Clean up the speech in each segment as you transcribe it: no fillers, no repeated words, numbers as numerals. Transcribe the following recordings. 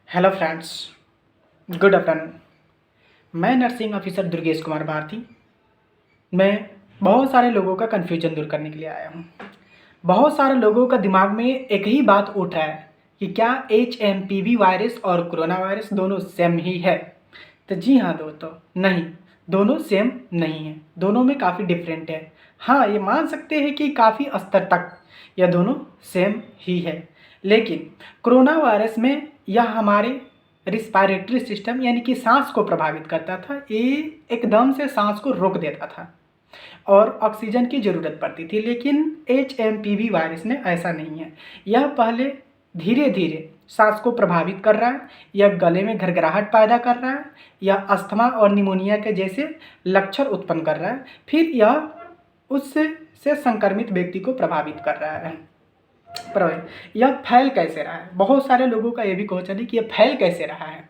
Hello friends, good afternoon. मैं nursing officer Durgesh Kumar Bharti. मैं बहुत सारे लोगों का कन्फ्यूजन दूर करने के लिए आया हूँ। बहुत सारे लोगों का दिमाग में एक ही बात उठ रहा है कि क्या HMPV वायरस और कोरोना वायरस दोनों सेम ही है। तो जी हाँ दोस्तों, नहीं, दोनों सेम नहीं है, दोनों में काफ़ी डिफरेंट है। हाँ, ये मान सकते हैं कि काफ़ी स्तर तक यह दोनों सेम ही है, लेकिन कोरोना वायरस में यह हमारे रिस्पायरेटरी सिस्टम यानी कि सांस को प्रभावित करता था। ये एकदम से सांस को रोक देता था और ऑक्सीजन की ज़रूरत पड़ती थी, लेकिन HMPV वायरस में ऐसा नहीं है। यह पहले धीरे धीरे सांस को प्रभावित कर रहा है, यह गले में घरघराहट पैदा कर रहा है, यह अस्थमा और निमोनिया के जैसे लक्षण उत्पन्न कर रहा है, फिर यह उससे संक्रमित व्यक्ति को प्रभावित कर रहा है। पर यह फैल कैसे रहा है? बहुत सारे लोगों का यह भी क्वेश्चन है कि यह फैल कैसे रहा है।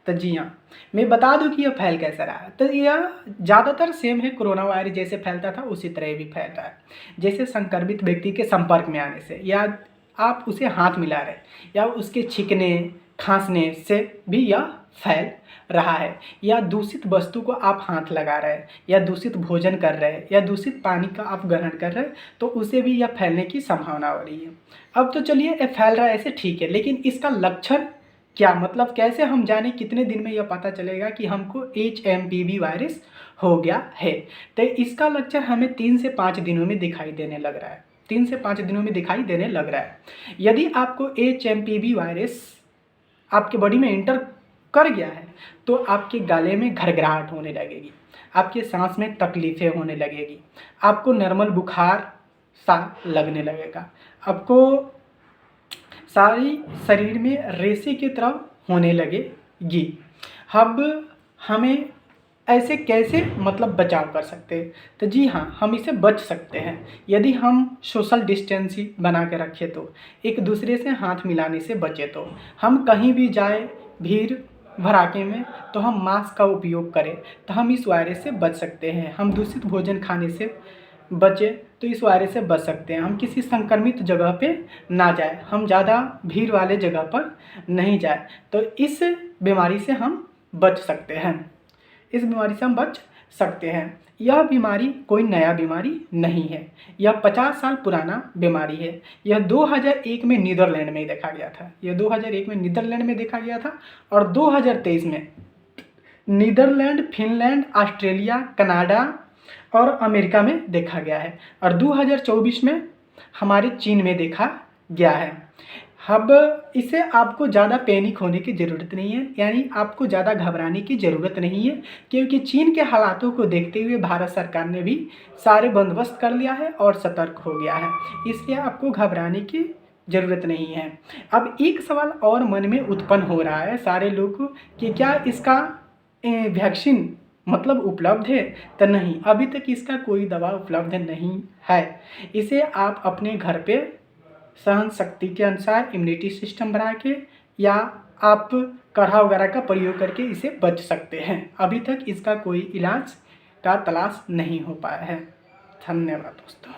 तो जी हाँ, मैं बता दूं कि यह फैल कैसे रहा है। तो यह ज़्यादातर सेम है, कोरोना वायरस जैसे फैलता था उसी तरह भी फैल रहा है। जैसे संक्रमित व्यक्ति के संपर्क में आने से, या आप उसे हाथ मिला रहे, या उसके छींकने खांसने से भी यह फैल रहा है, या दूषित वस्तु को आप हाथ लगा रहे हैं, या दूषित भोजन कर रहे हैं, या दूषित पानी का आप ग्रहण कर रहे हैं, तो उसे भी यह फैलने की संभावना हो रही है। अब तो चलिए, यह फैल रहा है ऐसे ठीक है, लेकिन इसका लक्षण क्या, मतलब कैसे हम जाने कितने दिन में यह पता चलेगा कि हमको HMPV वायरस हो गया है? तो इसका लक्षण हमें 3 से 5 दिनों में दिखाई देने लग रहा है। 3 से 5 दिनों में दिखाई देने लग रहा है। यदि आपको HMPV वायरस आपके बॉडी में एंटर कर गया है तो आपके गले में घरघराहट होने लगेगी, आपके सांस में तकलीफ़ें होने लगेगी, आपको नॉर्मल बुखार सा लगने लगेगा, आपको सारी शरीर में रेशे की तरह होने लगेगी। अब हमें ऐसे कैसे मतलब बचाव कर सकते हैं? तो जी हाँ, हम इसे बच सकते हैं यदि हम सोशल डिस्टेंसिंग बना के रखें, तो एक दूसरे से हाथ मिलाने से बचे, तो हम कहीं भी जाए भीड़ भड़ाके में तो हम मास्क का उपयोग करें, तो हम इस वायरस से बच सकते हैं। हम दूषित भोजन खाने से बचे तो इस वायरस से बच सकते हैं। हम किसी संक्रमित जगह पे ना जाए, हम ज़्यादा भीड़ वाले जगह पर नहीं जाए, तो इस बीमारी से हम बच सकते हैं। इस बीमारी से हम बच सकते हैं। यह बीमारी कोई नया बीमारी नहीं है, यह 50 साल पुराना बीमारी है। यह 2001 में नीदरलैंड में देखा गया था। यह 2001 में नीदरलैंड में देखा गया था और 2023 में नीदरलैंड, फिनलैंड, ऑस्ट्रेलिया, कनाडा और अमेरिका में देखा गया है, और 2024 में हमारे चीन में देखा गया है। अब इसे आपको ज़्यादा पैनिक होने की ज़रूरत नहीं है, यानी आपको ज़्यादा घबराने की ज़रूरत नहीं है, क्योंकि चीन के हालातों को देखते हुए भारत सरकार ने भी सारे बंदोबस्त कर लिया है और सतर्क हो गया है, इसलिए आपको घबराने की ज़रूरत नहीं है। अब एक सवाल और मन में उत्पन्न हो रहा है सारे लोग को कि क्या इसका वैक्सीन मतलब उपलब्ध है? तो नहीं, अभी तक इसका कोई दवा उपलब्ध नहीं है। इसे आप अपने घर पे सहन शक्ति के अनुसार इम्यूनिटी सिस्टम बना के, या आप काढ़ा वगैरह का प्रयोग करके इसे बच सकते हैं। अभी तक इसका कोई इलाज का तलाश नहीं हो पाया है। धन्यवाद दोस्तों।